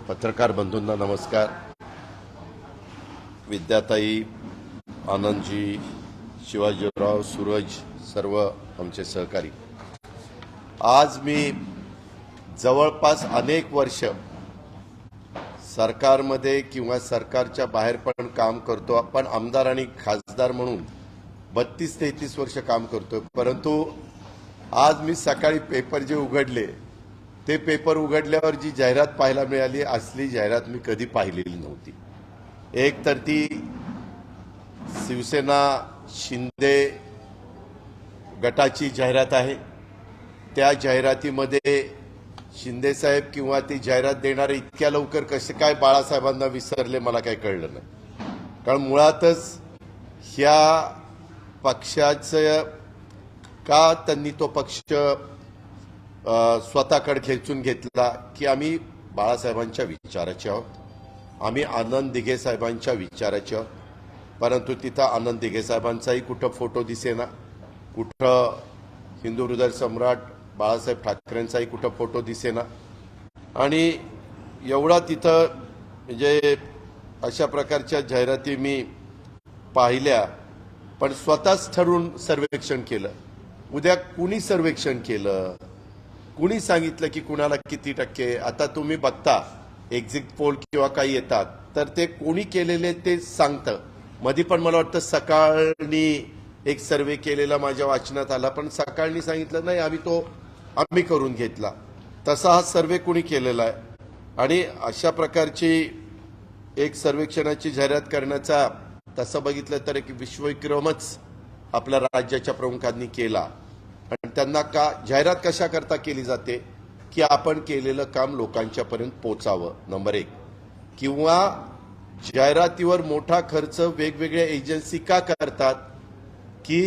पत्रकार बंधूंना नमस्कार. विद्याताई, आनंदजी, शिवाजीराव, सूरज, सर्व आमचे सहकारी. आज मी जवळपास अनेक वर्ष सरकारमध्ये किंवा सरकारच्या बाहेर पण काम करतो. आपण आमदार आणि खासदार म्हणून 32-33 वर्ष काम करतो. परंतु आज मी सकाळी पेपर जे उघडले ते पेपर उघडल्यावर जी जाहिरात पाहायला मिळाली, असली जाहिरात मी कधी पाहिलेली नव्हती. एक तर ती शिवसेना शिंदे गटाची जाहिरात आहे. त्या जाहिरातीमध्ये शिंदे साहेब किंवा ती जाहिरात देणारे इतक्या लवकर कसे काय बाळासाहेबांना विसरले मला काही कळलं नाही. कारण मुळातच ह्या पक्षाचं का त्यांनी तो पक्ष स्वतःकडे खेचून घेतला की आम्ही बाळासाहेबांच्या विचाराचे आहोत, आम्ही आनंद दिघे साहेबांच्या विचाराचे आहोत. परंतु तिथं आनंद दिघे साहेबांचाही कुठं फोटो दिसेना, कुठं हिंदू हृदय सम्राट बाळासाहेब ठाकरेंचाही कुठं फोटो दिसेना. आणि एवढा तिथं म्हणजे अशा प्रकारच्या जाहिराती मी पाहिल्या. पण स्वतःच ठरवून सर्वेक्षण केलं. उद्या कुणी सर्वेक्षण केलं, कुणी सांगितलं की कुणाला किती टक्के. आता तुम्ही बघता एक्झिट पोल किंवा काही येतात तर ते कोणी केलेले ते सांगतं. मध्ये पण मला वाटतं सकाळनी एक सर्वे केलेला माझ्या वाचनात आला, पण सकाळनी सांगितलं नाही आम्ही करून घेतला. तसा हा सर्वे कोणी केलेला आहे. आणि अशा प्रकारची एक सर्वेक्षणाची जाहिरात करण्याचा तसं बघितलं तर एक विश्वविक्रमच आपल्या राज्याच्या प्रमुखांनी केला. आणि त्यांना का जाहिरात कशा करता केली जाते की आपण केलेलं काम लोकांच्यापर्यंत पोचावं, नंबर 1. किंवा जाहिरातीवर मोठा खर्च वेगवेगळ्या एजन्सी का करतात की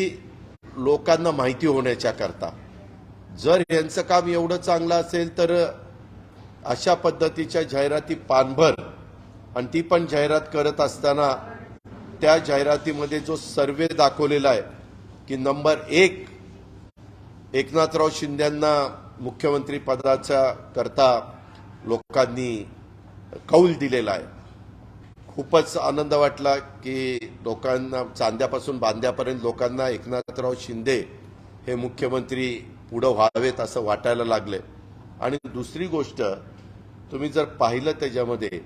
लोकांना माहिती होण्याच्या करता. जर यांचं काम एवढं चांगलं असेल तर अशा पद्धतीच्या जाहिराती पानभर, आणि ती पण जाहिरात करत असताना त्या जाहिरातीमध्ये जो सर्वे दाखवलेला आहे की नंबर 1 एकनाथराव शिंदेंना मुख्यमंत्री पदाचा करता लोकांनी कौल दिलेला आहे. खूपच आनंद वाटला की लोकांना चांद्यापासून बांद्यापर्यंत लोकांना एकनाथराव शिंदे हे मुख्यमंत्री पुढे व्हावेत असं वाटायला लागले. आणि दुसरी गोष्ट तुम्ही जर पाहिलं त्याच्यामध्ये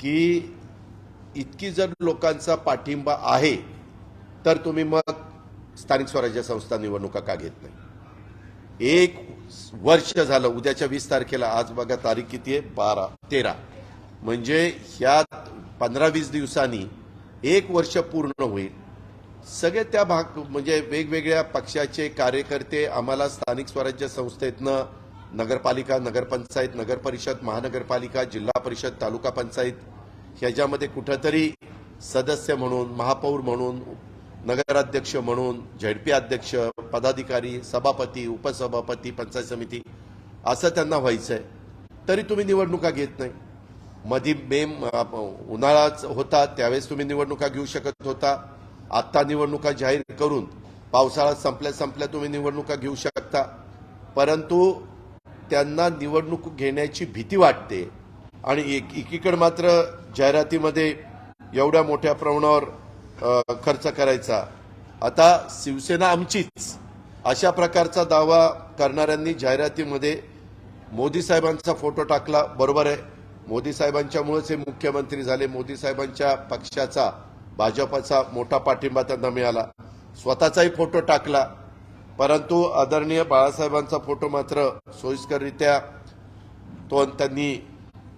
की इतकी जर लोकांचा पाठिंबा आहे तर तुम्ही मग स्थानिक स्वराज्य संस्था निवडणुका का घेत नाही. 1 वर्ष झालं, उद्याच्या 20 तारखेला, आज बघा तारीख किती आहे, 13, म्हणजे ह्या 15-20 दिवसांनी 1 वर्ष पूर्ण होईल. सगळे त्या म्हणजे वेगवेगळ्या पक्षाचे कार्यकर्ते आम्हाला स्थानिक स्वराज्य संस्थेतनं नगरपालिका, नगरपंचायत, नगरपरिषद, महानगरपालिका, जिल्हा परिषद, तालुका पंचायत ह्याच्यामध्ये कुठंतरी सदस्य म्हणून, महापौर म्हणून, नगराध्यक्ष म्हणून, झेडपी अध्यक्ष, पदाधिकारी, सभापती, उपसभापती, पंचायत समिती असं त्यांना व्हायचंय. तरी तुम्ही निवडणुका घेत नाही. मध्ये उन्हाळा होता त्यावेळेस तुम्ही निवडणुका घेऊ शकत होता. आता निवडणुका जाहीर करून पावसाळा संपल्या तुम्ही निवडणुका घेऊ शकता. परंतु त्यांना निवडणूक घेण्याची भीती वाटते. आणि एकीकडे मात्र जाहिरातीमध्ये एवढ्या मोठ्या प्रमाणावर खर्च करायचा. आता शिवसेना आमचीच अशा प्रकारचा दावा करणाऱ्यांनी जाहिरातीमध्ये मोदी साहेबांचा फोटो टाकला. बरोबर आहे, मोदी साहेबांच्यामुळेच हे मुख्यमंत्री झाले. मोदी साहेबांच्या पक्षाचा, भाजपचा मोठा पाठिंबा त्यांना मिळाला. स्वतःचाही फोटो टाकला. परंतु आदरणीय बाळासाहेबांचा फोटो मात्र सोयीस्कररित्या तो त्यांनी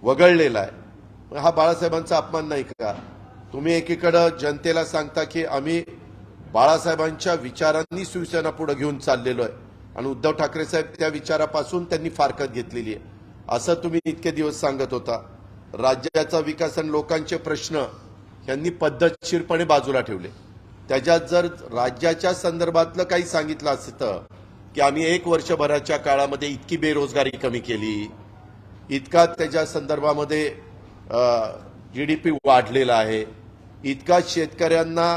वगळलेला आहे. हा बाळासाहेबांचा अपमान नाही का? तुम्ही एकीकडे जनतेला सांगता की आम्ही बाळासाहेबांच्या विचारांनी शिवसेना पुढे घेऊन चाललेलो आहे आणि उद्धव ठाकरे साहेब त्या विचारापासून त्यांनी फारकत घेतलेली आहे असं तुम्ही इतके दिवस सांगत होता. राज्याचा विकास आणि लोकांचे प्रश्न यांनी पद्धतशीरपणे बाजूला ठेवले. त्याच्यात जर राज्याच्या संदर्भातलं काही सांगितलं असतं की आम्ही 1 वर्षभराच्या काळामध्ये इतकी बेरोजगारी कमी केली, इतका त्याच्या संदर्भामध्ये GDP वाढलेला आहे, इतका शेतकऱ्यांना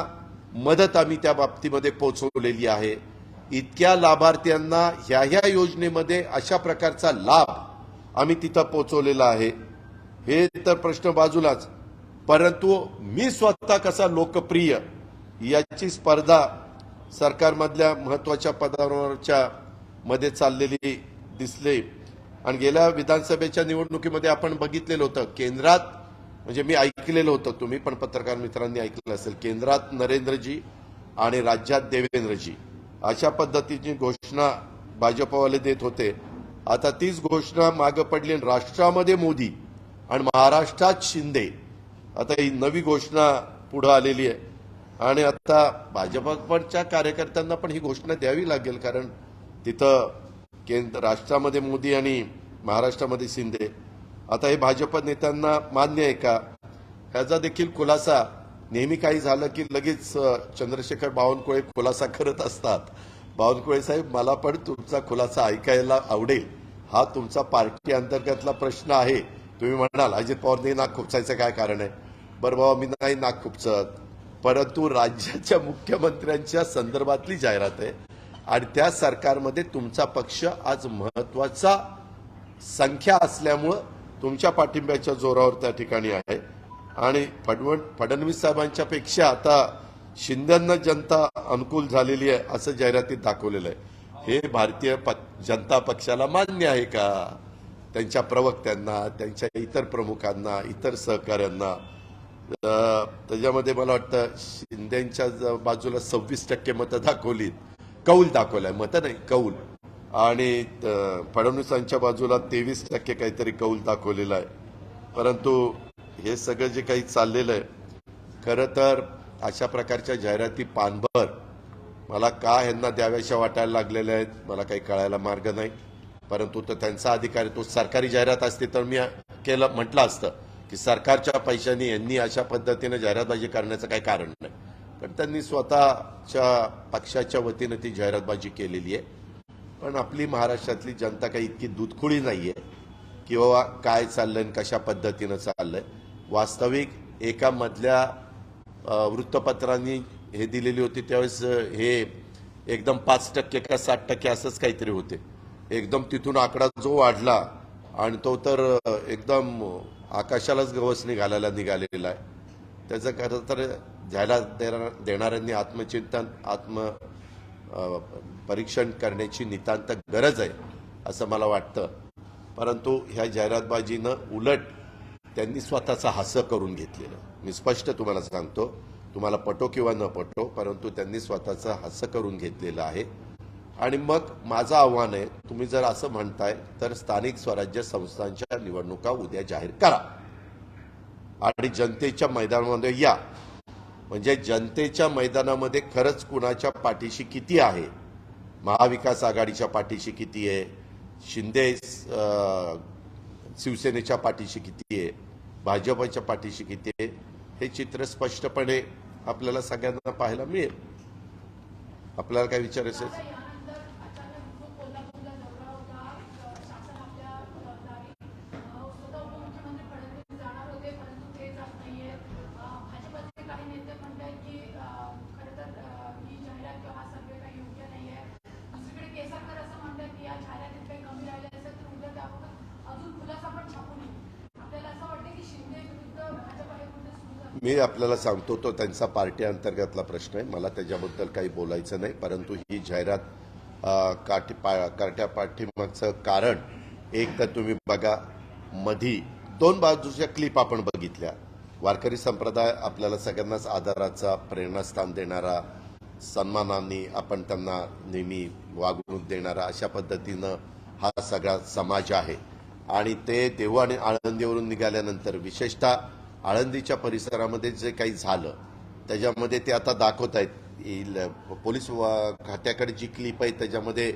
मदत आम्ही त्या बाबतीमध्ये पोहोचवलेली आहे, इतक्या लाभार्थ्यांना ह्या योजनेमध्ये अशा प्रकारचा लाभ आम्ही तिथं पोहोचवलेला आहे, हे तर प्रश्न बाजूलाच, परंतु मी स्वतः कसा लोकप्रिय याची स्पर्धा सरकारमधल्या महत्वाच्या पदावरच्या मध्ये चाललेली दिसले. आणि गेल्या विधानसभेच्या निवडणुकीमध्ये आपण बघितलेलं होतं, केंद्रात म्हणजे मी ऐकलेलं होतं, तुम्ही पण पत्रकार मित्रांनी ऐकलं असेल, केंद्रात नरेंद्रजी आणि राज्यात देवेंद्रजी अशा पद्धतीची घोषणा भाजपवाले देत होते. आता तीच घोषणा मागे पडली, राष्ट्रामध्ये मोदी आणि महाराष्ट्रात शिंदे. आता ही नवी घोषणा पुढे आलेली आहे आणि आता भाजपच्या कार्यकर्त्यांना पण ही घोषणा द्यावी लागेल, कारण तिथं केंद्र राष्ट्रामध्ये मोदी आणि महाराष्ट्रामध्ये शिंदे. आता हे भाजप नेत्यांना मान्य आहे का, ह्याचा देखील खुलासा नेहमी काही झालं की लगेच चंद्रशेखर बावनकुळे खुलासा करत असतात. बावनकुळे साहेब, मला पण तुमचा खुलासा ऐकायला आवडेल. हा तुमचा पार्टी अंतर्गतला प्रश्न आहे. तुम्ही म्हणाल अजित पवारने नाक खुपसायचं काय कारण आहे. बरं बाबा, मी नाही नाक खुपसत, परंतु राज्याच्या मुख्यमंत्र्यांच्या संदर्भातली जाहिरात आहे आणि त्या सरकारमध्ये तुमचा पक्ष आज महत्वाचा संख्या असल्यामुळं तुमच्या पाठिंब्याच्या जोरावर त्या ठिकाणी आहे. आणि फडणवीस साहेबांच्या पेक्षा आता शिंदेंना जनता अनुकूल झालेली आहे असं जाहिरातीत दाखवलेलं आहे. हे भारतीय जनता पक्षाला मान्य आहे का, त्यांच्या प्रवक्त्यांना, त्यांच्या इतर प्रमुखांना, इतर सहकाऱ्यांना? त्याच्यामध्ये मला वाटतं शिंदेच्या बाजूला 26% मतं दाखवलीत, कौल दाखवलाय, मतं नाही कौल, आणि फडणवीसांच्या बाजूला 23% काहीतरी कौल दाखवलेला आहे. परंतु हे सगळं जे काही चाललेलं आहे, खरं तर अशा प्रकारच्या जाहिराती पानभर मला का ह्यांना द्याव्याशा वाटायला लागलेल्या आहेत मला काही कळायला मार्ग नाही. परंतु तो त्यांचा अधिकार आहे. तो सरकारी जाहिरात असते तर मी म्हटलं असतं की सरकारच्या पैशांनी यांनी अशा पद्धतीने जाहिरातबाजी करण्याचं काही कारण नाही, पण त्यांनी स्वतःच्या पक्षाच्या वतीने ती जाहिरातबाजी केलेली आहे. पण आपली महाराष्ट्रातली जनता काही इतकी दूधखुळी नाहीये की बाबा काय चाललंय आणि कशा पद्धतीनं चाललंय. वास्तविक एका मधल्या वृत्तपत्रांनी हे दिलेली होती त्यावेळेस हे एकदम 5% का 60% असंच काहीतरी होते. एकदम तिथून आकडा जो वाढला आणि तो तर एकदम आकाशालाच गवसणी घालायला निघालेला आहे. त्याचं खरं तर जाहिरात देणाऱ्यांनी आत्मचिंतन, परीक्षण करण्याची नितांत गरज आहे असं मला वाटतं. परंतु ह्या जाहिरातबाजीनं उलट त्यांनी स्वतःचा हास्य करून घेतलेलं. मी स्पष्ट तुम्हाला सांगतो, तुम्हाला पटो किंवा न पटो, परंतु त्यांनी स्वतःचं हास्य करून घेतलेलं आहे. आणि मग माझं आव्हान आहे, तुम्ही जर असं म्हणताय तर स्थानिक स्वराज्य संस्थांच्या निवडणुका उद्या जाहीर करा आणि जनतेच्या मैदानामध्ये या. म्हणजे जनतेच्या मैदानामध्ये खरंच कुणाच्या पाठीशी किती आहे, महाविकास आघाडीच्या पाठीशी किती आहे, शिंदे शिवसेनेच्या पाठीशी किती आहे, भाजपच्या पाठीशी किती आहे, हे चित्र स्पष्टपणे आपल्याला सगळ्यांना पाहायला मिळेल. आपल्याला काय विचारायचं? मी आपल्याला सांगतो, तो त्यांचा पार्टी अंतर्गतला प्रश्न आहे, मला त्याच्याबद्दल काही बोलायचं नाही. परंतु ही जाहिरात कार्ट्या पाठीमागचं कारण एक तर तुम्ही बघा, मधी 2 बाजूच्या क्लिप आपण बघितल्या. वारकरी संप्रदाय आपल्याला सगळ्यांनाच आदराचा, प्रेरणास्थान देणारा, सन्मानाने आपण त्यांना नेहमी वागणूक देणारा अशा पद्धतीनं हा सगळा समाज आहे. आणि ते देहू आणि आळंदीवरून निघाल्यानंतर विशेषतः आळंदीच्या परिसरामध्ये जे काही झालं त्याच्यामध्ये ते आता दाखवत आहेत. पोलीस खात्याकडे जी क्लिप आहे त्याच्यामध्ये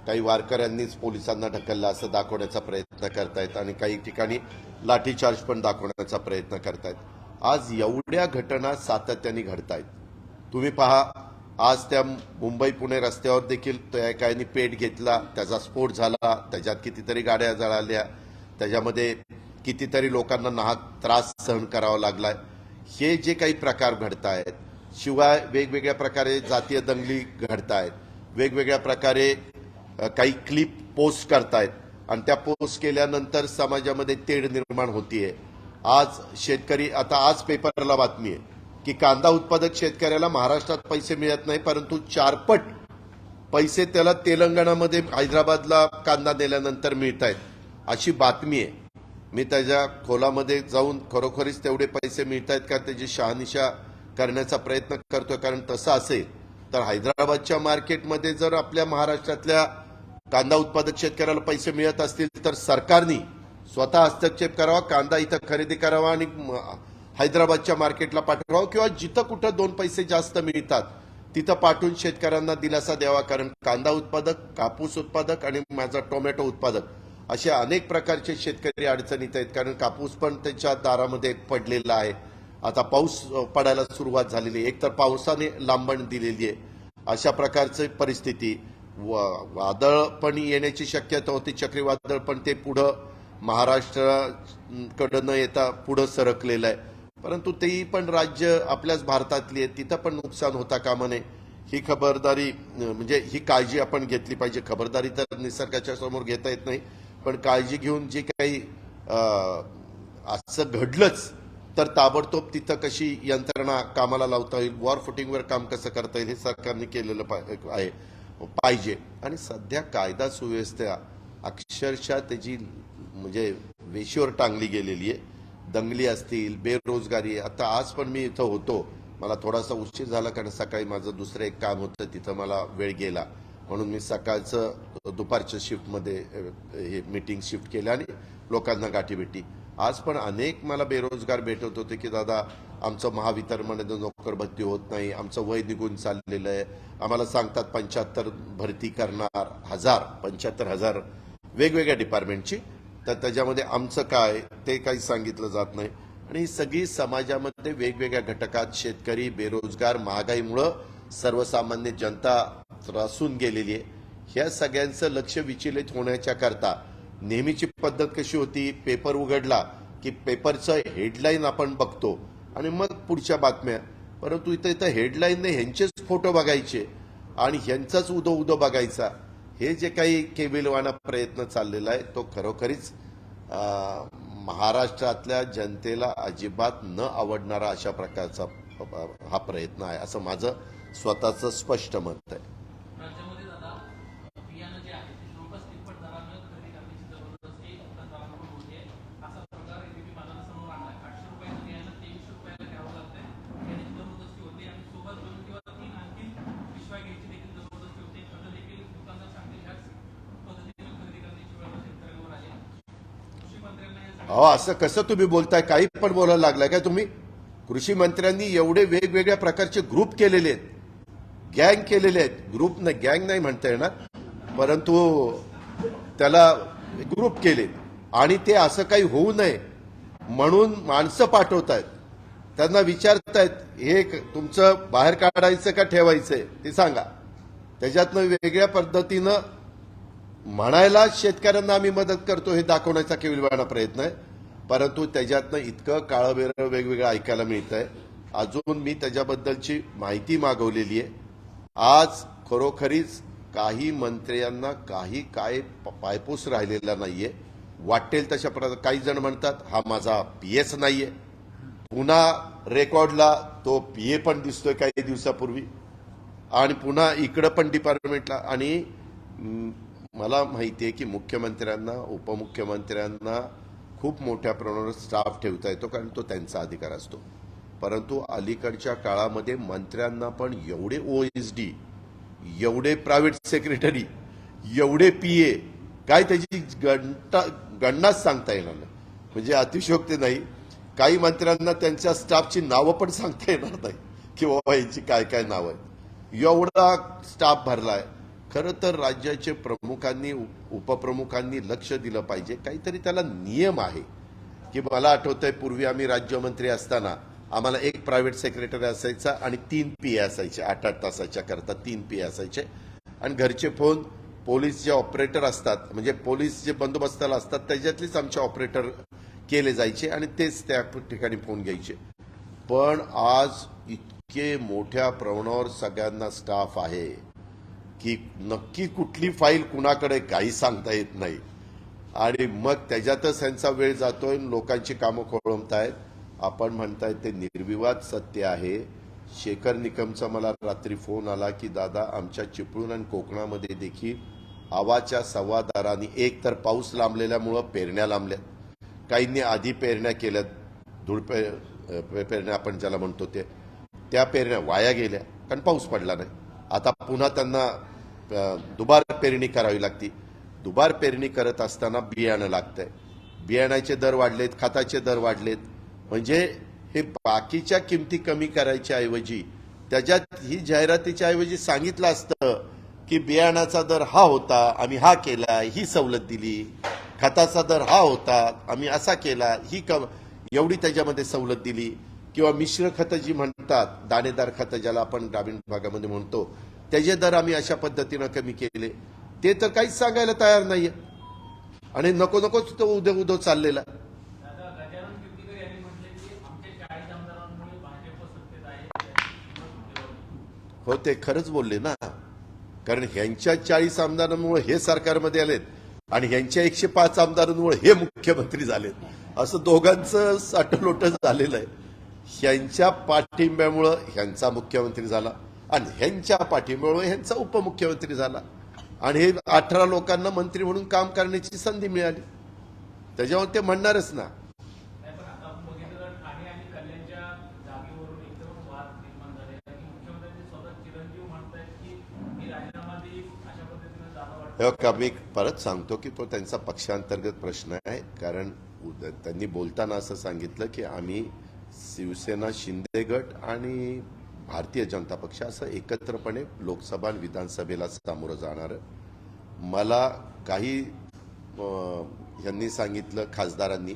काही वारकऱ्यांनीच पोलिसांना ढकललं असं दाखवण्याचा प्रयत्न करतायत आणि काही ठिकाणी लाठीचार्ज पण दाखवण्याचा प्रयत्न करतायत. आज एवढ्या घटना सातत्याने घडतायत. तुम्ही पहा, आज त्या मुंबई पुणे रस्त्यावर देखील त्या एकाने पेट घेतला, त्याचा स्फोट झाला, त्याच्यात कितीतरी गाड्या जळाल्या, त्याच्यामध्ये कितीतरी लोकांना नाहक त्रास सहन करावा लागलाय. हे जे काही प्रकार घडतायत, शिवाय वेगवेगळ्या प्रकारे जातीय दंगली घडतायत, वेगवेगळ्या प्रकारे काही क्लिप पोस्ट करतायत आणि त्या पोस्ट केल्यानंतर समाजामध्ये तेढ निर्माण होतीये. आज शेतकरी, आता आज पेपरला बातमी आहे की कांदा उत्पादक शेतकऱ्याला महाराष्ट्रात पैसे मिळत नाही, परंतु 4 पट पैसे त्याला तेलंगणामध्ये हैदराबादला कांदा नेल्यानंतर मिळत आहेत, अशी बातमी आहे. मी त्याच्या खोलामध्ये जाऊन खरोखरीच तेवढे पैसे मिळत आहेत का त्याची शहानिशा करण्याचा प्रयत्न करतोय. कारण तसं असेल तर हैदराबादच्या मार्केटमध्ये जर आपल्या महाराष्ट्रातल्या कांदा उत्पादक शेतकऱ्याला पैसे मिळत असतील तर सरकारने स्वतः हस्तक्षेप करावा, कांदा इथं खरेदी करावा आणि हैदराबादच्या मार्केटला पाठवावा, किंवा जिथं कुठं 2 पैसे जास्त मिळतात तिथं पाठवून शेतकऱ्यांना दिलासा द्यावा. कारण कांदा उत्पादक, कापूस उत्पादक आणि माझा टोमॅटो उत्पादक असे अनेक प्रकारचे शेतकरी अडचणीत आहेत. कारण कापूस पण त्यांच्या दारामध्ये पडलेला आहे. आता पाऊस पडायला सुरुवात झालेली आहे, एकतर पावसाने लांबण दिलेली आहे. अशा प्रकारची परिस्थिती, वादळ पण येण्याची शक्यता होती, चक्रीवादळ, पण ते पुढं महाराष्ट्राकडे न येता पुढं सरकलेलं आहे. परंतु तेही पण राज्य आपल्याच भारतातली आहे, तिथं पण नुकसान होता कामा नये. ही खबरदारी म्हणजे ही काळजी आपण घेतली पाहिजे. खबरदारी तर निसर्गाच्या समोर घेता येत नाही, पण काळजी घेऊन जे काही असं घडलंच तर ताबडतोब तिथं कशी यंत्रणा कामाला लावता येईल, वॉर फुटिंगवर काम कसं करता येईल हे सरकारने केलेलं पाहिजे. आणि सध्या कायदा सुव्यवस्था अक्षरशः त्याची म्हणजे वेशीवर टांगली गेलेली आहे. दंगली असतील, बेरोजगारी. आता आज पण मी इथं होतो, मला थोडासा उशीर झाला कारण सकाळी माझं दुसरं एक काम होतं, तिथं मला वेळ गेला, म्हणून मी सकाळचं दुपारच्या शिफ्टमध्ये हे मीटिंग शिफ्ट केलं आणि लोकांना गाठीभेटी. आज पण अनेक मला बेरोजगार भेटत होते की दादा आमचं महावितरणमध्ये नोकर भरती होत नाही, आमचं वय निघून चाललेलं आहे, आम्हाला सांगतात 75 भरती करणार, 75,000 वेगवेगळ्या डिपार्टमेंटची, तर त्याच्यामध्ये आमचं काय ते काही सांगितलं जात नाही. आणि सगळी समाजामध्ये वेगवेगळ्या घटकात शेतकरी, बेरोजगार, महागाईमुळं सर्वसामान्य जनता त्रासून गेलेली आहे. ह्या सगळ्यांचं लक्ष विचलित होण्याच्या करता नेहमीची पद्धत कशी होती, पेपर उघडला की पेपरचं हेडलाईन आपण बघतो आणि मग पुढच्या बातम्या. परंतु इथं हेडलाईनने ह्यांचेच फोटो बघायचे आणि ह्यांचाच उदो बघायचा. हे जे काही केविलवाना प्रयत्न चाललेला आहे तो खरोखरीच महाराष्ट्रातल्या जनतेला अजिबात न आवडणारा अशा प्रकारचा हा प्रयत्न आहे, असं माझं स्वतःचं स्पष्ट मत आहे. अहो असं कसं तुम्ही बोलताय, काही पण बोलायला लागलाय काय तुम्ही? कृषी मंत्र्यांनी एवढे वेगवेगळ्या प्रकारचे ग्रुप केलेले आहेत, गँग केलेले आहेत. ग्रुप नाही, गँग नाही म्हणता येणार, परंतु त्याला ग्रुप केले आणि ते असं काही होऊ नये म्हणून माणसं पाठवतायत, त्यांना विचारतायत हे तुमचं बाहेर काढायचं का ठेवायचंय ते सांगा. त्याच्यातनं वेगळ्या पद्धतीनं म्हणायला शेतकऱ्यांना आम्ही मदत करतो हे दाखवण्याचा केविलवाणा प्रयत्न आहे. परंतु त्याच्यातनं इतकं काळं वेगवेगळं ऐकायला मिळत आहे. अजून मी त्याच्याबद्दलची माहिती मागवलेली आहे. आज खरोखरीच काही मंत्र्यांना काय पायपूस राहिलेला नाहीये. वाटेल तशा प्रकारे काही जण म्हणतात हा माझा पीएस नाहीये, पुन्हा रेकॉर्डला तो पीए पण दिसतोय काही दिवसापूर्वी, आणि पुन्हा इकडं पण डिपार्टमेंटला. आणि मला माहिती आहे की मुख्यमंत्र्यांना, उपमुख्यमंत्र्यांना खूप मोठ्या प्रमाणावर स्टाफ ठेवता येतो कारण तो त्यांचा अधिकार असतो. परंतु अलीकडच्या काळामध्ये मंत्र्यांना पण एवढे ओएसडी, एवढे प्रायव्हेट सेक्रेटरी, एवढे पीए, काय त्याची गणनाच सांगता येणार नाही. म्हणजे अतिशयोक्ती नाही, काही मंत्र्यांना त्यांच्या स्टाफची नावं पण सांगता येणार नाही की बाबा यांची काय काय नावं आहेत, एवढा स्टाफ भरलाय. खरं तर राज्याचे प्रमुखांनी, उपप्रमुखांनी लक्ष दिलं पाहिजे. काहीतरी त्याला नियम आहे की मला आठवतंय पूर्वी आम्ही राज्यमंत्री असताना आम्हाला एक प्रायव्हेट सेक्रेटरी असायचा आणि 3 पीए असायचे. 8-8 तासाच्या करता 3 पीए असायचे. आणि घरचे फोन पोलीस जे ऑपरेटर असतात, म्हणजे पोलीस जे बंदोबस्ताला असतात त्याच्यातलेच आमचे ऑपरेटर केले जायचे आणि तेच त्या ठिकाणी फोन घ्यायचे. पण आज इतके मोठ्या प्रमाणावर सगळ्यांना स्टाफ आहे की नक्की कुठली फाईल कुणाकडे काही सांगता येत नाही. आणि मग त्याच्यातच त्यांचा वेळ जातोय, लोकांची कामं खोळंबतायत. आपण म्हणताय ते निर्विवाद सत्य आहे. शेखर निकमचा मला रात्री फोन आला की दादा, आमच्या चिपळूण आणि कोकणामध्ये देखील आवाच्या सव्वा दारांनी एक तर पाऊस लांबलेल्यामुळं पेरण्या लांबल्यात, काहींनी आधी पेरण्या केल्यात, पेरण्या आपण ज्याला म्हणतो त्या पेरण्या वाया गेल्या कारण पाऊस पडला नाही. आता पुन्हा त्यांना दुबार पेरणी करावी लागती. दुबार पेरणी करत असताना बियाणं लागतंय, बियाण्याचे दर वाढलेत, खताचे दर वाढलेत. म्हणजे हे बाकीच्या किमती कमी करायच्या ऐवजी त्याच्यात ही जाहिरातीच्या ऐवजी सांगितलं असतं की बियाणाचा दर हा होता, आम्ही हा केला, ही सवलत दिली, खताचा दर हा होता, आम्ही असा केला, ही एवढी त्याच्यामध्ये सवलत दिली. किंवा मिश्र खतं जी म्हणतात, दाणेदार खतं ज्याला आपण ग्रामीण भागामध्ये म्हणतो, त्याचे दर आम्ही अशा पद्धतीनं कमी केले. ते तर काहीच सांगायला तयार नाहीये आणि नको नकोच तो उदो चाललेला. हो, ते खरंच बोलले ना, कारण ह्यांच्या 40 आमदारांमुळे हे सरकारमध्ये आलेत आणि ह्यांच्या 105 आमदारांमुळे हे मुख्यमंत्री झालेत. असं दोघांचं साठलोट झालेलं आहे. ह्यांच्या पाठिंब्यामुळं ह्यांचा मुख्यमंत्री झाला आणि ह्यांच्या पाठिंब्यामुळे ह्यांचा उपमुख्यमंत्री झाला आणि हे 18 लोकांना मंत्री म्हणून काम करण्याची संधी मिळाली. त्याच्यावर ते म्हणणारच ना. मी परत सांगतो की तो त्यांचा पक्षांतर्गत प्रश्न आहे. कारण त्यांनी बोलताना असं सांगितलं की आम्ही शिवसेना, शिंदे गट आणि भारतीय जनता पक्ष असं एकत्रपणे लोकसभा आणि विधानसभेला सामोरं जाणार. मला काही यांनी सांगितलं, खासदारांनी,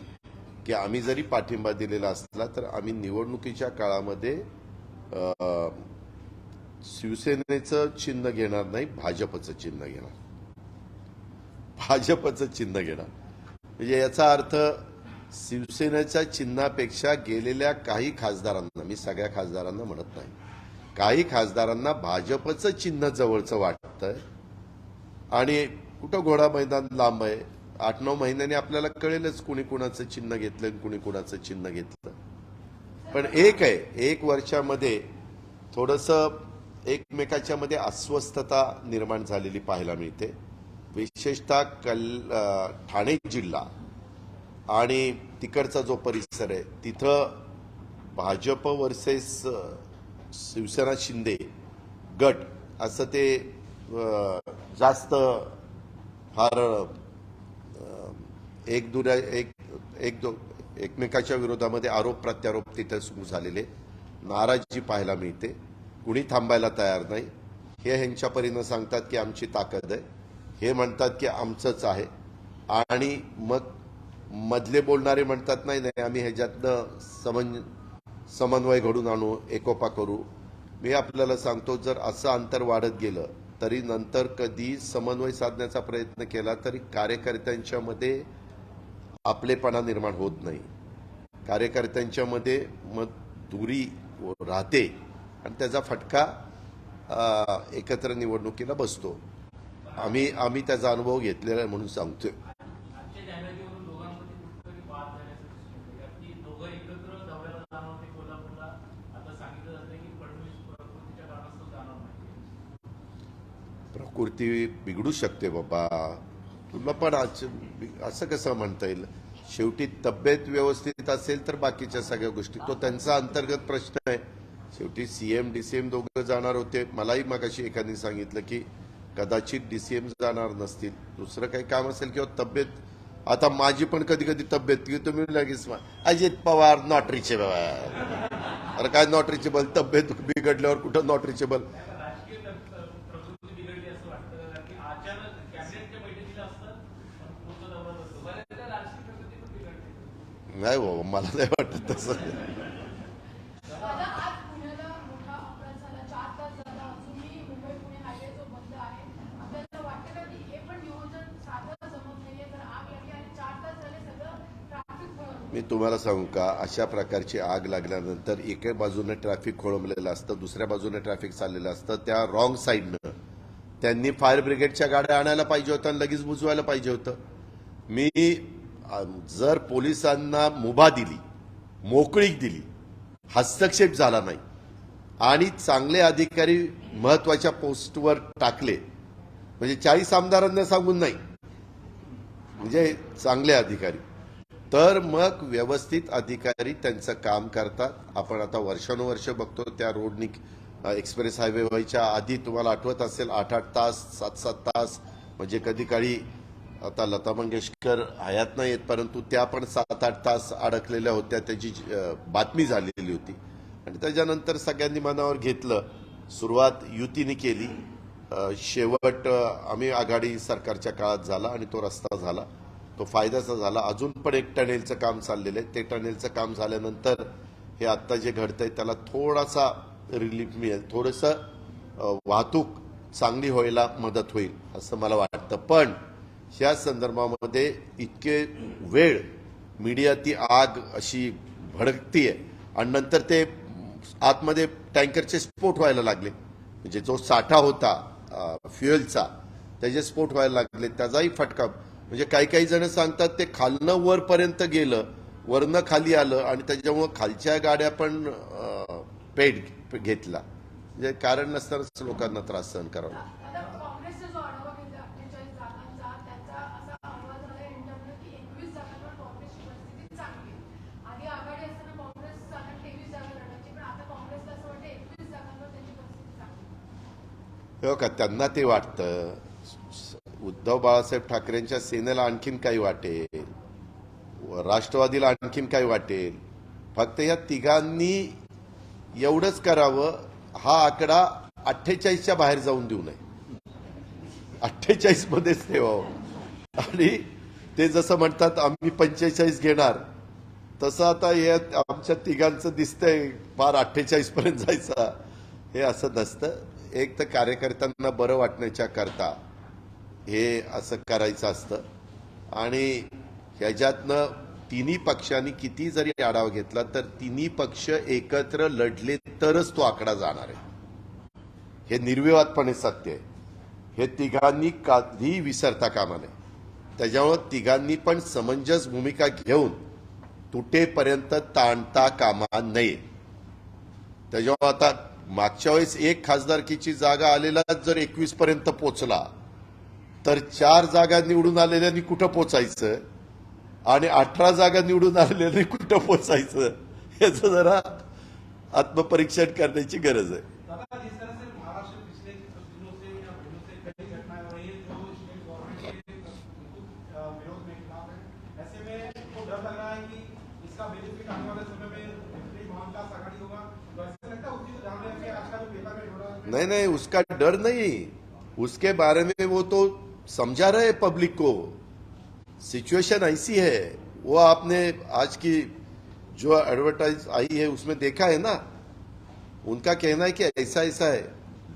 की आम्ही जरी पाठिंबा दिलेला असला तर आम्ही निवडणुकीच्या काळामध्ये शिवसेनेचं चिन्ह घेणार नाही, भाजपचं चिन्ह घेणार. भाजपचं चिन्ह घेणार म्हणजे याचा अर्थ शिवसेनेच्या चिन्हापेक्षा गेलेल्या काही खासदारांना, मी सगळ्या खासदारांना म्हणत नाही, काही खासदारांना भाजपचं चिन्ह जवळचं वाटतंय. आणि कुठं घोडा मैदान लांब आहे, 8-9 महिन्यांनी आपल्याला कळेलच कुणी कुणाचं चिन्ह घेतलं आणि कुणी कुणाचं चिन्ह घेतलं. पण एक आहे, 1 वर्षामध्ये थोडंसं एकमेकाच्या मध्ये अस्वस्थता निर्माण झालेली पाहायला मिळते. विशेषतः ठाणे जिल्हा आणि तिकडचा जो परिसर आहे तिथं भाजप वर्सेस शिवसेना शिंदे गट असं ते जास्त फार एकमेकाच्या विरोधामध्ये आरोप प्रत्यारोप तिथे सुरू झालेले, नाराजी पाहायला मिळते. कुणी थांबायला तयार नाही. हे ह्यांच्या परीनं सांगतात की आमची ताकद आहे, हे म्हणतात की आमचंच आहे, आणि मग मधले बोलणारे म्हणतात नाही नाही आम्ही ह्याच्यातनं समन्वय घडून आणू, एकोपा करू. मी आपल्याला सांगतो, जर असं अंतर वाढत गेलं तरी नंतर कधी समन्वय साधण्याचा प्रयत्न केला तरी कार्यकर्त्यांच्या मध्ये आपलेपणा निर्माण होत नाही. कार्यकर्त्यांच्या मध्ये मग दुरी राहते आणि त्याचा फटका एकत्र निवडणुकीला बसतो. आम्ही त्याचा अनुभव घेतलेला आहे म्हणून सांगतोय. प्रकृती बिघडू शकते बाबा, तुला पण असं कसं म्हणता येईल. शेवटी तब्येत व्यवस्थित असेल तर बाकीच्या सगळ्या गोष्टी, तो त्यांचा अंतर्गत प्रश्न आहे. शेवटी सीएम डीसीएम दोघं जाणार होते. मलाही मगाशी एकाने सांगितलं की कदाचित डीसीएम जाणार नसतील, दुसरं काही काम असेल किंवा तब्येत. आता माझी पण कधी कधी तब्येत की तुम्ही लगेच अजित पवार नॉट रिचेबल. अरे काय नॉट रिचेबल? तब्येत बिघडल्यावर कुठं नॉट रिचेबल? नाही बाबा, मला नाही वाटत तसं. मी तुम्हाला सांगू का, अशा प्रकारची आग लागल्यानंतर एका बाजूने ट्रॅफिक खोळंबलेलं असतं, दुसऱ्या बाजूने ट्रॅफिक चाललेलं असतं. त्या रॉंग साईडनं त्यांनी फायर ब्रिगेडच्या गाड्या आणायला पाहिजे होत्या आणि लगेच बुजवायला पाहिजे होतं. मी जर पोलिसांना मुभा दिली, मोकळीक दिली, हस्तक्षेप झाला नाही आणि चांगले अधिकारी महत्वाच्या पोस्टवर टाकले, म्हणजे 40 आमदारांना सांगून नाही, म्हणजे चांगले अधिकारी, तर मग व्यवस्थित अधिकारी त्यांचं काम करतात. आपण आता वर्षानुवर्ष बघतो त्या रोडनी एक्सप्रेस हायवे व्हायच्या आधी तुम्हाला आठवत असेल 8-8 तास 7-7 तास, म्हणजे कधी काळी आता लता मंगेशकर हयात नाही आहेत परंतु त्या पण 7-8 तास अडकलेल्या होत्या, त्याची बातमी झालेली होती. आणि त्याच्यानंतर सगळ्यांनी मनावर घेतलं, सुरुवात युतीने केली, शेवट आम्ही आघाडी सरकारच्या काळात झाला आणि तो रस्ता झाला, तो फायद्याचा झाला. अजून पण एक टनेलचं काम चाललेलं आहे. ते टनेलचं काम झाल्यानंतर हे आत्ता जे घडतंय त्याला थोडासा रिलीफ मिळेल, थोडंसं वाहतूक चांगली व्हायला मदत होईल असं मला वाटतं. पण ह्या संदर्भामध्ये इतके वेळ मीडिया ती आग अशी भडकतीये आणि नंतर ते आतमध्ये टँकरचे स्फोट व्हायला लागले, म्हणजे जो साठा होता फ्युएलचा त्याचे स्फोट व्हायला लागले, त्याचाही फटका. म्हणजे काही काही जण सांगतात ते खालनं वरपर्यंत गेलं, वरनं खाली आलं आणि त्याच्यामुळं खालच्या गाड्या पण पेट घेतला, म्हणजे कारण नसतानाच लोकांना त्रास सहन करावा लागला. हो का, त्यांना ते वाटतं. उद्धव बाळासाहेब ठाकरेंच्या सेनेला आणखीन काही वाटेल, राष्ट्रवादीला आणखीन काही वाटेल, फक्त या तिघांनी एवढंच करावं, हा आकडा 48च्या बाहेर जाऊन देऊ नये, 48 मध्येच ठेवावं. आणि ते जसं म्हणतात आम्ही 45 घेणार, तसं आता हे आमच्या तिघांचं दिसतंय फार 48 पर्यंत जायचं. हे असं नसतं. एक तर कार्यकर्त्यांना बरं वाटण्याच्या करता हे असं करायचं असतं आणि ह्याच्यातनं तिन्ही पक्षांनी किती जरी आढावा घेतला तर तिन्ही पक्ष एकत्र लढले तरच तो आकडा जाणार आहे. हे निर्विवादपणे सत्य आहे. हे तिघांनी कधी विसरता कामा नये. त्याच्यामुळे तिघांनी पण समंजस भूमिका घेऊन तुटेपर्यंत ताणता कामा नये. त्याच्यामुळे आता मागच्या वेळेस एक खासदारकीची जागा आलेलाच जर 21 पर्यंत पोचला तर 4 जागा निवडून आलेल्यांनी कुठं पोचायचं आणि 18 जागा निवडून आलेल्यांनी कुठं पोचायचं, याचं जरा आत्मपरीक्षण करण्याची गरज आहे. नहीं नहीं, उसका डर नहीं, उसके बारे में वो तो समझा रहे पब्लिक को. सिचुएशन ऐसी है, वो आपने आज की जो एडवर्टाइज आई है उसमें देखा है ना. उनका कहना है कि ऐसा ऐसा है,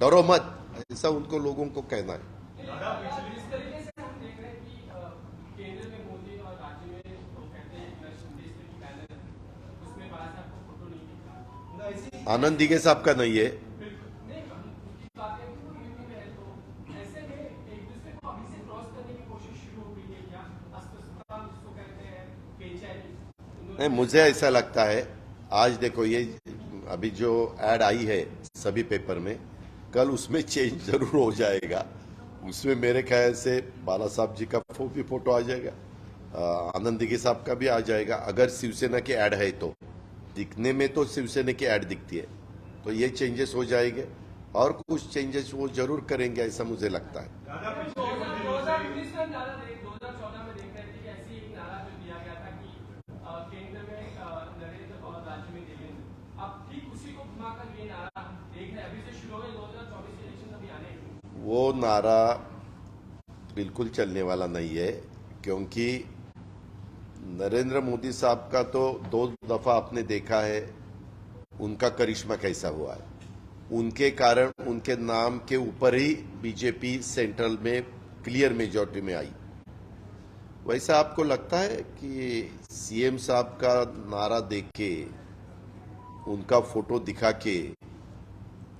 डरो मत, ऐसा उनको लोगों को कहना है. आनंद दिघे साहब का नहीं है. नहीं, मुझे ऐसा लगता है, आज देखो ये अभी जो एड आई है सभी पेपर में, कल उसमें चेंज जरूर हो जाएगा. उसमें मेरे ख्याल से बाला साहब जी का भी फोटो आ जाएगा, आनंद दिघे साहब का भी आ जाएगा. अगर शिवसेना की एड है तो दिखने में तो शिवसेना की एड दिखती है, तो ये चेंजेस हो जाएंगे और कुछ चेंजेस वो जरूर करेंगे, ऐसा मुझे लगता है. वो नारा बिल्कुल चलने वाला नहीं है, क्योंकि नरेंद्र मोदी साहब का तो 2 दफा आपने देखा है उनका करिश्मा कैसा हुआ है. उनके कारण उनके नाम के ऊपर ही बीजेपी सेंट्रल में क्लियर मेजॉरिटी में आई. वैसा आपको लगता है कि सीएम साहब का नारा देख के, उनका फोटो दिखा के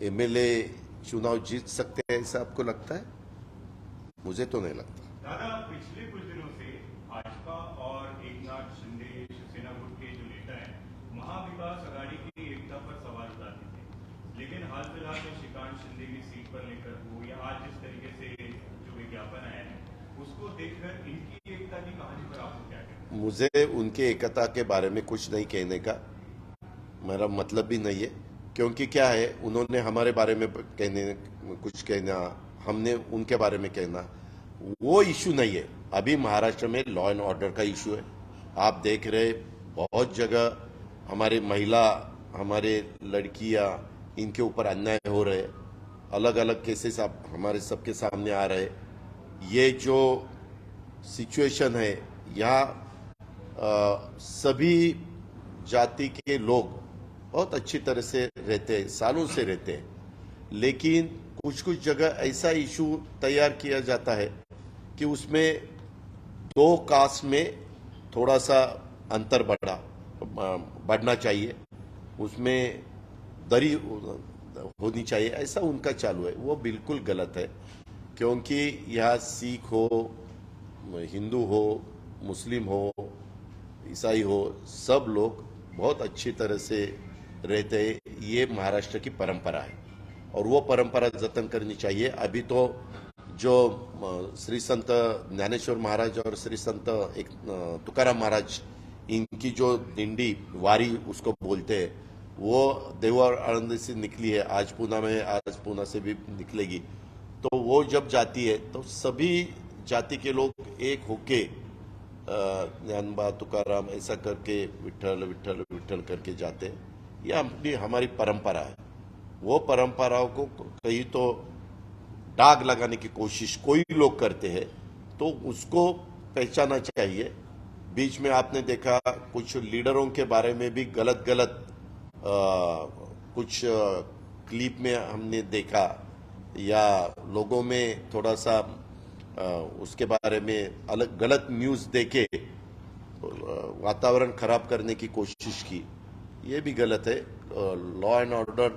एमएलए चुनाव जीत सकते हैं, ऐसा आपको लगता है? मुझे तो नहीं लगता. दादा, पिछले कुछ दिनों से फिलहाल में श्रीकांत शिंदे की सीट पर लेकर हो या आज जिस तरीके से जो विज्ञापन आया है उसको देखकर इनकी एकता की कहानी पर आपको क्या कहना है? मुझे उनके एकता के बारे में कुछ नहीं कहने का मेरा मतलब भी नहीं है, क्योंकि क्या है, उन्होंने हमारे बारे में कुछ कहना, हमने उनके बारे में कहना, वो इशू नहीं है। अभी महाराष्ट्र में लॉ एंड ऑर्डर का इशू है। आप देख रहे बहुत जगह हमारे महिला, हमारे लड़कियां, इनके ऊपर अन्याय हो रहे, अलग अलग केसेस आप हमारे सबके सामने आ रहे। ये जो सिचुएशन है यहाँ सभी जाति के लोग बहुत अच्छी तरह से रहते हैं, सालों से रहते हैं, लेकिन कुछ कुछ जगह ऐसा इशू तैयार किया जाता है कि उसमें दो कास्ट में थोड़ा सा अंतर बढ़ना चाहिए, उसमें दरी होनी चाहिए, ऐसा उनका चालू है। वो बिल्कुल गलत है, क्योंकि यहाँ सिख हो, हिंदू हो, मुस्लिम हो, ईसाई हो, सब लोग बहुत अच्छी तरह से रहते हैं। ये महाराष्ट्र की परंपरा है और वो परंपरा जतन करनी चाहिए। अभी तो जो श्री संत ज्ञानेश्वर महाराज और श्री संत तुकाराम महाराज, इनकी जो दिंडी वारी उसको बोलते हैं, वो देवघर आनंद से निकली है, आज पूना में, आज पूना से भी निकलेगी। तो वो जब जाती है तो सभी जाति के लोग एक होके ज्ञानबा तुकाराम ऐसा करके विठल विठल विठल करके जाते हैं। यह अपनी हमारी परंपरा है। वो परंपराओं को कहीं तो दाग लगाने की कोशिश कोई लोग करते हैं तो उसको पहचाना चाहिए। बीच में आपने देखा कुछ लीडरों के बारे में भी गलत कुछ क्लिप में हमने देखा, या लोगों में थोड़ा सा उसके बारे में अलग गलत न्यूज़ देके वातावरण खराब करने की कोशिश की। ये भी गलत है। लॉ एंड ऑर्डर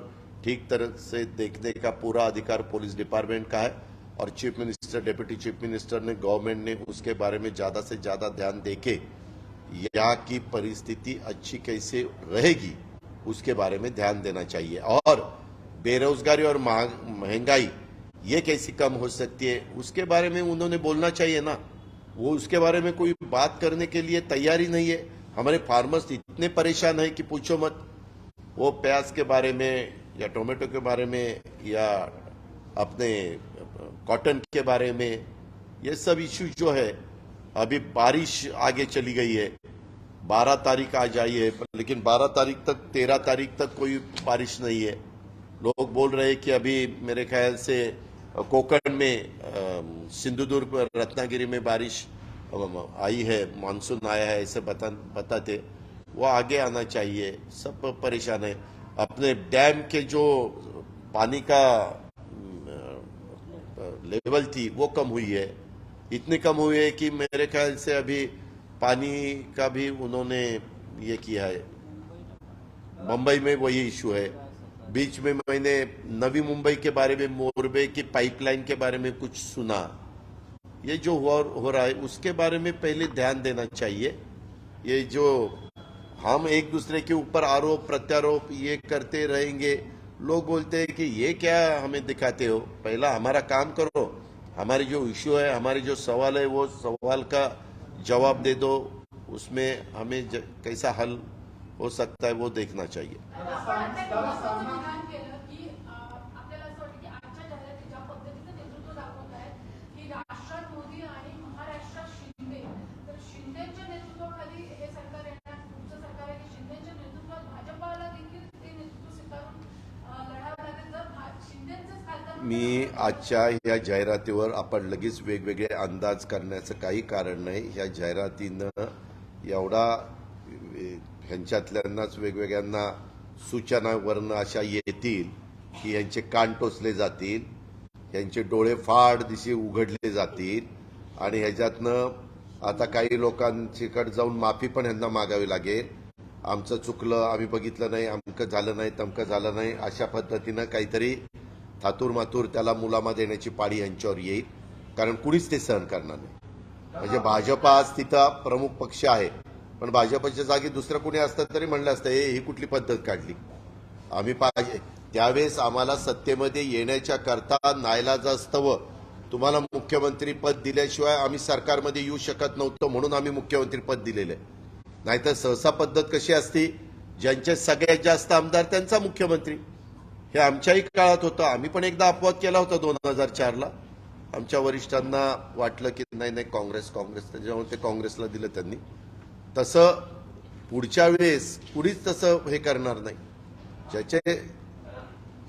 ठीक तरह से देखने का पूरा अधिकार पुलिस डिपार्टमेंट का है और chief minister, deputy chief minister ने, गवर्नमेंट ने उसके बारे में ज़्यादा से ज़्यादा ध्यान देके यहाँ की परिस्थिति अच्छी कैसे रहेगी उसके बारे में ध्यान देना चाहिए। और बेरोजगारी और महंगाई ये कैसी कम हो सकती है उसके बारे में उन्होंने बोलना चाहिए ना। वो उसके बारे में कोई बात करने के लिए तैयार ही नहीं है। हमारे फार्मर्स इतने परेशान हैं कि पूछो मत। वो प्याज के बारे में या टोमेटो के बारे में या अपने कॉटन के बारे में, ये सब इश्यू जो है, अभी बारिश आगे चली गई है, 12 तारीख आ जाई है, लेकिन 12 तारीख तक, 13 तारीख तक कोई बारिश नहीं है। लोग बोल रहे हैं कि अभी मेरे ख्याल से कोकण में, सिंधुदुर्ग, रत्नागिरी में बारिश आई है, मानसून आया है, ऐसे बताते। वो आगे आना चाहिए। सब परेशान है। अपने डैम के जो पानी का लेवल थी वो कम हुई है, इतनी कम हुई है कि मेरे ख्याल से अभी पानी का भी उन्होंने ये किया है। मुंबई में वही इशू है। बीच में मैंने नवी मुंबई के बारे में, मोरबे की पाइपलाइन के बारे में कुछ सुना। ये जो हो रहा है उसके बारे में पहले ध्यान देना चाहिए। ये जो हम एक दूसरे के ऊपर आरोप प्रत्यारोप ये करते रहेंगे, लोग बोलते हैं कि ये क्या हमें दिखाते हो, पहला हमारा काम करो, हमारे जो इश्यू है, हमारे जो सवाल है, वो सवाल का जवाब दे दो, उसमें हमें कैसा हल हो सकता है वो देखना चाहिए। मी आजच्या ह्या जाहिरातीवर आपण लगेच वेगवेगळे अंदाज करण्याचं काही कारण नाही। ह्या जाहिरातीनं एवढा ह्यांच्यातल्यांनाच वेगवेगळ्यांना सूचना वर्ण अशा येतील की यांचे कान टोचले जातील, यांचे डोळे फाड दिशी उघडले जातील आणि ह्याच्यातनं आता काही लोकांच्याकडे जाऊन माफी पण ह्यांना मागावी लागेल। आमचं चुकलं, आम्ही बघितलं नाही, अमकं झालं नाही, तमकं झालं नाही, अशा पद्धतीनं काहीतरी थातूर मातूर त्याला मुलामा देण्याची पाळी यांच्यावर येईल, कारण कुणीच ते सहन करणार नाही। म्हणजे भाजपा आज तिथं प्रमुख पक्ष आहे, पण भाजपच्या जागी दुसरं कुणी असतं तरी म्हणलं असतं ही कुठली पद्धत काढली, आम्ही पाहिजे त्यावेळेस आम्हाला सत्तेमध्ये येण्याच्या करता नाईलाजास्तव तुम्हाला मुख्यमंत्री पद दिल्याशिवाय आम्ही सरकारमध्ये येऊ शकत नव्हतो, म्हणून आम्ही मुख्यमंत्री पद दिलेलं आहे. नाहीतर सहसा पद्धत कशी असती, ज्यांचे सगळ्यात जास्त आमदार त्यांचा मुख्यमंत्री. हे आमच्याही काळात होतं. आम्ही पण एकदा अपवाद केला होता 2004ला. आमच्या वरिष्ठांना वाटलं की नाही काँग्रेस, त्याच्यामुळे ते काँग्रेसला दिलं त्यांनी. तसं पुढच्या वेळेस कुणीच तसं हे करणार नाही. ज्याचे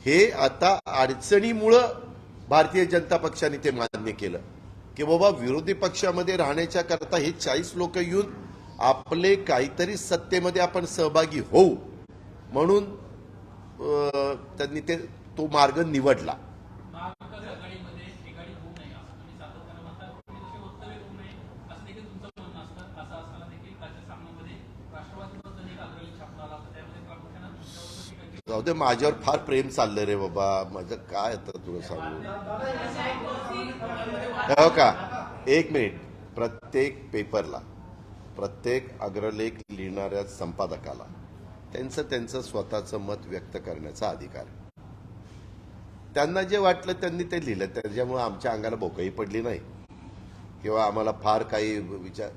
हे आता अडचणीमुळं भारतीय जनता पक्षाने ते मान्य केलं की बाबा विरोधी पक्षामध्ये राहण्याच्या करता हे 40 लोक येऊन आपले काहीतरी सत्तेमध्ये आपण सहभागी होऊ म्हणून त्यांनी तो मार्ग निवडला. जाऊ दे, माझ्यावर फार प्रेम चाललं रे बाबा. माझं काय आता तुला सांगू हो का. एक मिनिट. प्रत्येक पेपरला, प्रत्येक अग्रलेख लिहिणाऱ्या संपादकाला त्यांचं स्वतःचं मत व्यक्त करण्याचा अधिकार आहे. त्यांना जे वाटलं त्यांनी ते लिहिलं. त्याच्यामुळे आमच्या अंगाला भोकही पडली नाही किंवा आम्हाला फार काही विचार.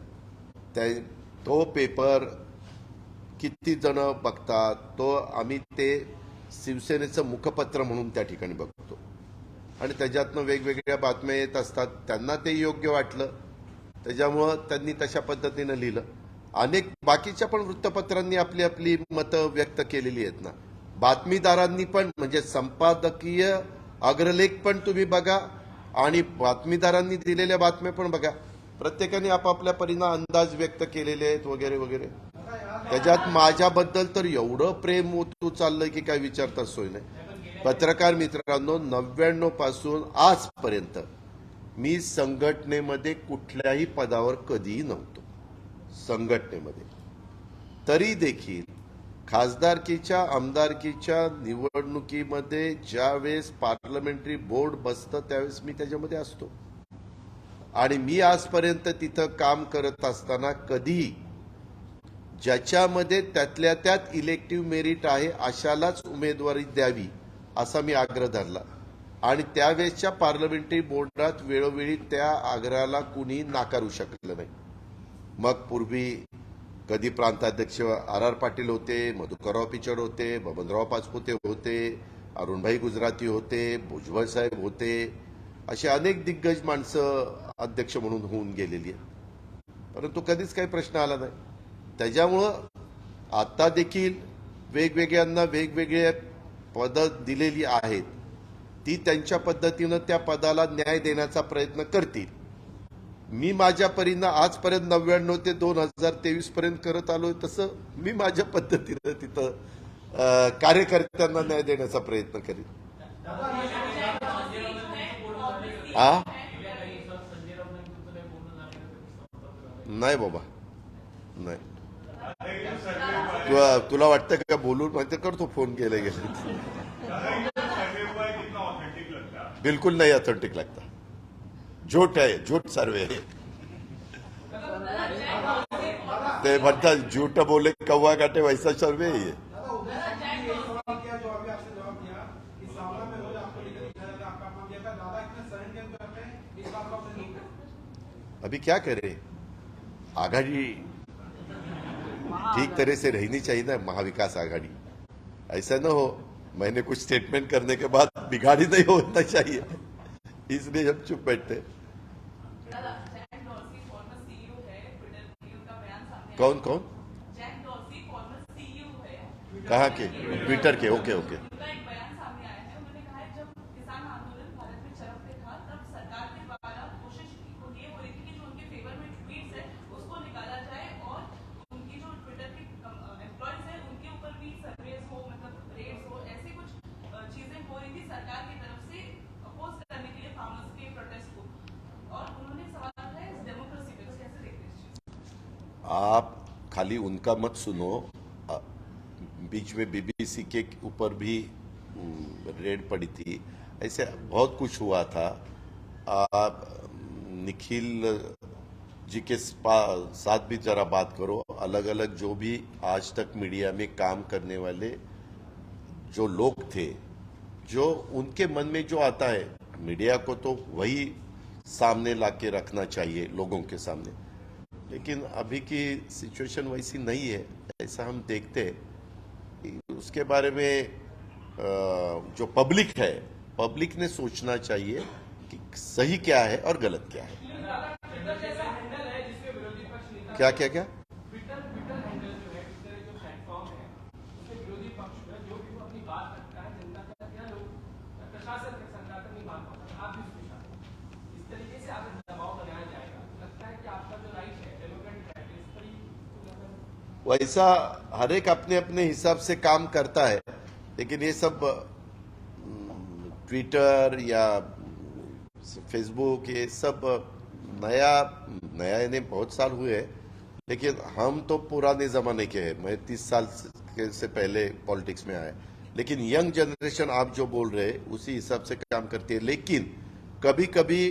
तो पेपर किती जण बघतात, तो आम्ही ते शिवसेनेचं मुखपत्र म्हणून त्या ठिकाणी बघतो आणि त्याच्यातनं वेगवेगळ्या बातम्या येत असतात. त्यांना ते योग्य वाटलं, त्याच्यामुळं त्यांनी तशा पद्धतीनं लिहिलं. अनेक बाकीच्या पण वृत्तपत्रांनी आपली आपली मतं व्यक्त केलेली आहेत ना. बातमीदारांनी पण, म्हणजे संपादकीय अग्रलेख पण तुम्ही बघा आणि बातमीदारांनी दिलेल्या बातम्या पण बघा. प्रत्येकाने आपापल्या परीनं अंदाज व्यक्त केलेले आहेत वगैरे वगैरे. त्याच्यात माझ्याबद्दल तर एवढं प्रेम ओतू चाललंय की काय विचारता सोय नाही. पत्रकार मित्रांनो, 99 पासून आजपर्यंत मी संघटनेमध्ये कुठल्याही पदावर कधीही नव्हतो. संघटनेमध्ये तरी देखील खासदारकीच्या आमदारकीच्या निवडणुकीमध्ये ज्यावेळेस पार्लमेंटरी बोर्ड बसतं त्यावेळेस मी त्याच्यामध्ये असतो आणि मी आजपर्यंत तिथं काम करत असताना कधी ज्याच्यामध्ये त्यातल्या त्यात इलेक्टिव्ह मेरिट आहे अशालाच उमेदवारी द्यावी असा मी आग्रह धरला आणि त्यावेळेसच्या पार्लमेंटरी बोर्डात वेळोवेळी त्या आग्रहाला कुणी नाकारू शकलं नाही. मग पूर्वी कधी प्रांताध्यक्ष R.R. पाटील होते, मधुकरराव पिचड होते, बबनराव पाचपुते होते, अरुणभाई गुजराती होते, भुजबळ साहेब होते. असे अनेक दिग्गज माणसं अध्यक्ष म्हणून होऊन गेलेली आहेत, परंतु कधीच काही प्रश्न आला नाही. त्याच्यामुळं आता देखील वेगवेगळ्यांना वेगवेगळे पदं दिलेली आहेत, ती त्यांच्या पद्धतीनं त्या पदाला न्याय देण्याचा प्रयत्न करतील. मी माझ्या परीनं आजपर्यंत 99 ते 2023 पर्यंत करत आलोय, तसं मी माझ्या पद्धतीनं तिथं कार्यकर्त्यांना न्याय देण्याचा प्रयत्न करीन. नाही बाबा, नाही. तुला वाटतं का बोलून माहिती करतो फोन केले गेले. बिल्कुल नहीं ऑथेंटिक लगता, झूठ है, झूठ सर्वे है. ते म्हणतात झूठ बोले कौवा काटे वैसा सर्वे ही है. अभी क्या करे, आघाड़ी ठीक तरह से रहनी चाहिए ना, महाविकास आघाड़ी. ऐसा न हो मैंने कुछ स्टेटमेंट करने के बाद बिगाड़ी नहीं होना चाहिए, इसलिए हम चुप बैठते. कौन कौन? कहाँ के? ट्विटर के? Okay okay. आप खाली उनका मत सुनो. बीच में बीबीसी के ऊपर भी रेड पड़ी थी, ऐसे बहुत कुछ हुआ था. निखिल जी के साथ भी जरा बात करो. अलग अलग जो भी आज तक मीडिया में काम करने वाले जो लोग थे जो उनके मन में जो आता है मीडिया को तो वही सामने लाके रखना चाहिए लोगों के सामने, लेकिन अभी की सिचुएशन वैसी नहीं है। ऐसा हम देखते हैं कि उसके बारे में जो पब्लिक है, पब्लिक ने सोचना चाहिए कि सही क्या है और गलत क्या है। क्या क्या क्या वैसा हर एक अपने अपने हिसाब से काम करता है, लेकिन ये सब ट्विटर या फेसबुक ये सब नया नया इन्हें बहुत साल हुए हैं, लेकिन हम तो पुराने जमाने के हैं। मैं 30 साल से पहले पॉलिटिक्स में आया, लेकिन यंग जनरेशन आप जो बोल रहे हैं उसी हिसाब से काम करती है। लेकिन कभी कभी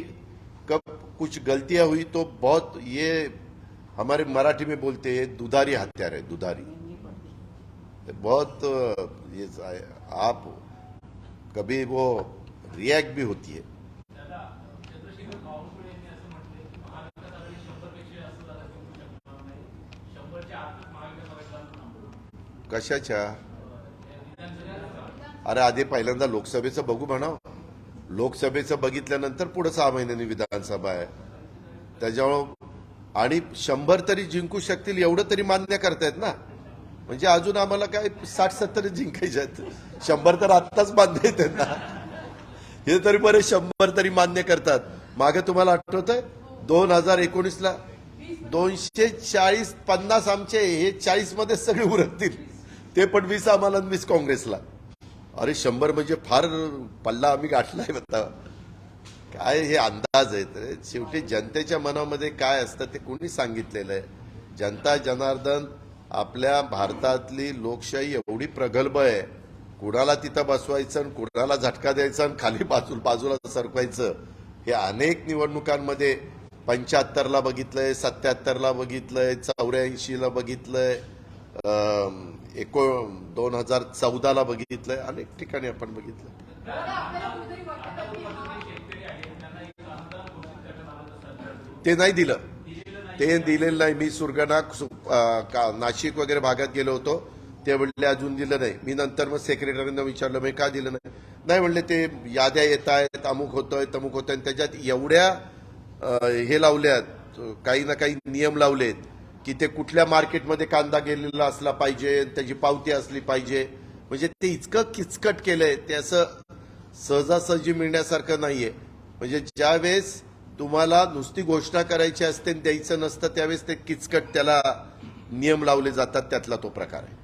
कब कुछ गलतियां हुई तो बहुत, ये हमारे मराठी में बोलते हैं दुधारी हत्यार है, दुधारी बहुत ये आप कभी वो रिएक्ट भी होती है। कशाच्या? अरे आधी पहिल्यांदा लोकसभेचं बघू म्हणाव, लोकसभेचं बघितल्यानंतर पुढे 6 महिन्यांनी विधानसभा आहे, त्याच्यामुळे आणि 100 तरी जिंकू शकतील एवढं तरी मान्य करतायत ना, म्हणजे अजून आम्हाला काय 60-70 जिंकायचे आहेत, 100 तर आत्ताच मान्य आहेत त्यांना, हे तरी बरे 100 तरी मान्य करतात। मागे तुम्हाला आठवतंय 2019ला 240-50 आमचे, हे 40 मध्ये सगळे उरकतील, ते पण 20 आम्हाला 20 काँग्रेसला। अरे 100 म्हणजे फार पल्ला आम्ही गाठलाय बता, काय हे अंदाज आहेत। शेवटी जनतेच्या मनामध्ये काय असतं ते कोणी सांगितलेलं आहे? जनता जनार्दन, आपल्या भारतातली लोकशाही एवढी प्रगल्भ आहे, कुणाला तिथं बसवायचं आणि कुणाला झटका द्यायचा आणि खाली बाजूला सरकवायचं, हे अनेक निवडणुकांमध्ये 75ला बघितलंय, 77ला बघितलंय, 84ला बघितलंय, 2014ला बघितलंय, अनेक ठिकाणी आपण बघितलंय। ते नाही दिलं, ते दिलेलं नाही। मी सुरगाणा नाशिक वगैरे भागात गेलो होतो, ते म्हणले अजून दिलं नाही। मी नंतर मग सेक्रेटरींना विचारलं मी का दिलं नाही, नाही म्हणले ते याद्या येत आहेत, अमुक होतंय तमुक होतंय, त्याच्यात एवढ्या हे लावल्यात, काही ना काही नियम लावलेत की ते कुठल्या मार्केटमध्ये कांदा गेलेला असला पाहिजे, त्याची पावती असली पाहिजे, म्हणजे ते इतकं किचकट केलंय, ते असं सहजासहजी मिळण्यासारखं नाहीये। म्हणजे ज्यावेळेस तुम्हाला नुसती घोषणा करायची असते द्यायचं नसतं, त्यावेळेस ते किचकट त्याला नियम लावले जातात, त्यातला तो प्रकार आहे।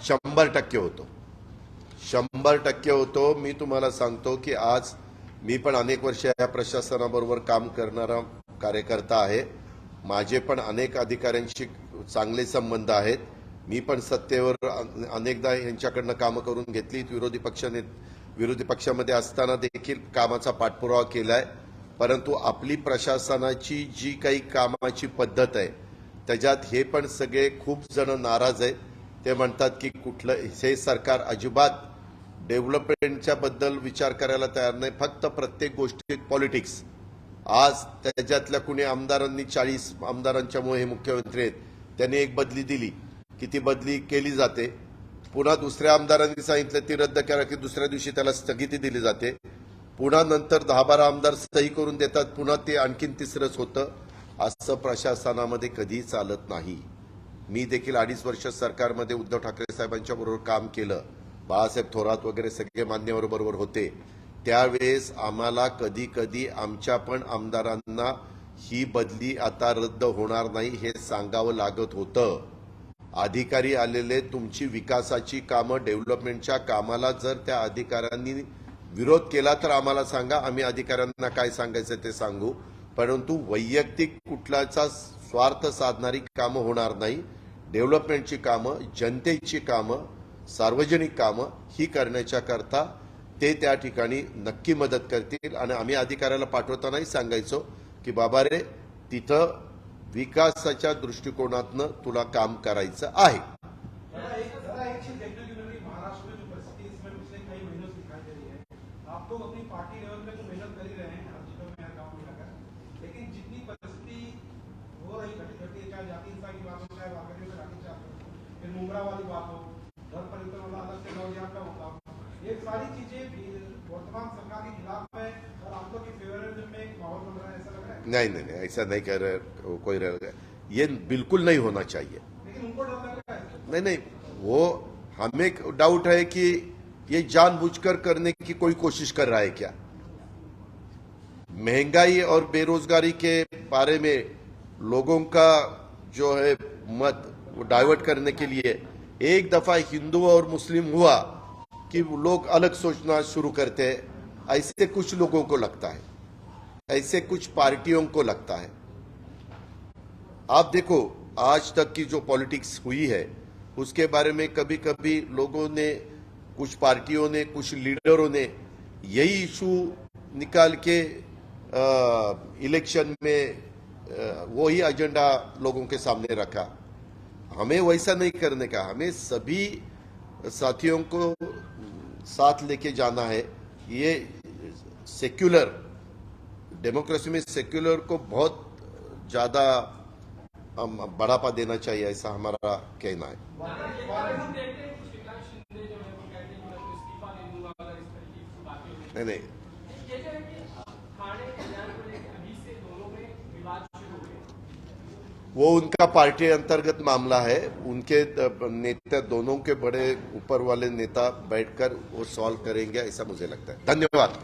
100% होतो, 100% होतो। मी तुम्हाला सांगतो की आज मी पण अनेक वर्ष या प्रशासनाबरोबर काम करणारा कार्यकर्ता आहे, माझे पण अनेक अधिकाऱ्यांशी चांगले संबंध आहेत। मी पण सत्तेवर अनेकदा यांच्याकडनं कामं करून घेतली, विरोधी पक्षामध्ये असताना देखील कामाचा पाठपुरावा केलाय, परंतु आपली प्रशासनाची जी काही कामाची पद्धत आहे त्याच्यात हे पण सगळे खूप जण नाराज आहेत। ते म्हणतात की कुठलं हे सरकार अजिबात डेव्हलपमेंटच्या बद्दल विचार करायला तयार नाही, फक्त प्रत्येक गोष्टीत पॉलिटिक्स। आज त्याच्यातल्या कुणी आमदारांनी 40 आमदारांच्यामुळे हे मुख्यमंत्री आहेत, त्यांनी एक बदली दिली की ती बदली केली जाते, पुन्हा दुसऱ्या आमदारांनी सांगितलं ती रद्द करा की दुसऱ्या दिवशी त्याला स्थगिती दिली जाते, पुन्हा नंतर 10-12 आमदार सही करून देतात, पुन्हा ते आणखीन तिसरंच होतं। असं प्रशासनामध्ये कधी चालत नाही। मी देखील 2.5 वर्ष सरकारमध्ये उद्धव ठाकरे साहेबांच्या बरोबर काम केलं, बाळासाहेब थोरात वगैरे सगळे मान्यवर बरोबर होते, त्यावेळेस आम्हाला कधी कधी आमच्या पण आमदारांना ही बदली आता रद्द होणार नाही हे सांगावं लागत होतं। अधिकारी आलेले तुमची विकासाची कामं, डेव्हलपमेंटच्या कामाला जर त्या अधिकाऱ्यांनी विरोध केला तर आम्हाला सांगा, आम्ही अधिकाऱ्यांना काय सांगायचं ते सांगू, परंतु वैयक्तिक कुठल्याचा स्वार्थ साधणारी कामं होणार नाही। डेव्हलपमेंटची कामं, जनतेची कामं, सार्वजनिक कामं ही करण्याच्या करता ते त्या ठिकाणी नक्की मदत करतील। आणि आम्ही अधिकाऱ्याला पाठवतानाही सांगायचो की बाबा रे, तिथं विकासाच्या दृष्टिकोनातनं तुला काम करायचं आहे. महाराष्ट्र में जो परिस्थिति इसमें पिछले कई महीनों से दिखाई दे रही है, आप लोग अपनी पार्टी लेवल पे तो मेहनत कर ही रहे हैं हर चीजों में, हर काम में लगा, लेकिन जितनी परिस्थिति हो रही घटी चाहे जाति हिंसा की बात हो, चाहे वाकई में लाठीचार्ज हो, फिर मुंगरा वाली बात हो, घर परिवर्तन वाला अलग से नौजवान का होता, ये सारी चीजें वर्तमान सरकार के खिलाफ है और आप लोग के फेवरिज्म में एक माहौल बन रहा है, ऐसा लग रहा है? नहीं, ऐसा नहीं कह रहे कोई रहे. ये बिल्कुल नहीं होना चाहिए. लेकिन उनको डर लग रहा है. नहीं, वो हमें डाउट है कि ये जानबूझकर करने की कोई कोशिश कर रहा है क्या. महंगाई और बेरोजगारी के बारे में लोगों का जो है मत वो डाइवर्ट करने के लिए एक दफा हिंदू और मुस्लिम हुआ कि लोग अलग सोचना शुरू करते हैं. ऐसे कुछ लोगों को लगता है, ऐसे कुछ पार्टियों को लगता है. आप देखो आज तक की जो पॉलिटिक्स हुई है उसके बारे में कभी कभी लोगों ने, कुछ पार्टियों ने, कुछ लीडरों ने यही इशू निकाल के इलेक्शन में वही एजेंडा लोगों के सामने रखा. हमें वैसा नहीं करने का. हमें सभी साथियों को साथ लेके जाना है. ये सेक्युलर डेमोक्रेसी में सेक्युलर को बहुत ज्यादा बढ़ावा देना चाहिए, ऐसा हमारा कहना है. नहीं, वो उनका पार्टी अंतर्गत मामला है. उनके नेता, दोनों के बड़े ऊपर वाले नेता बैठकर वो सॉल्व करेंगे, ऐसा मुझे लगता है. धन्यवाद.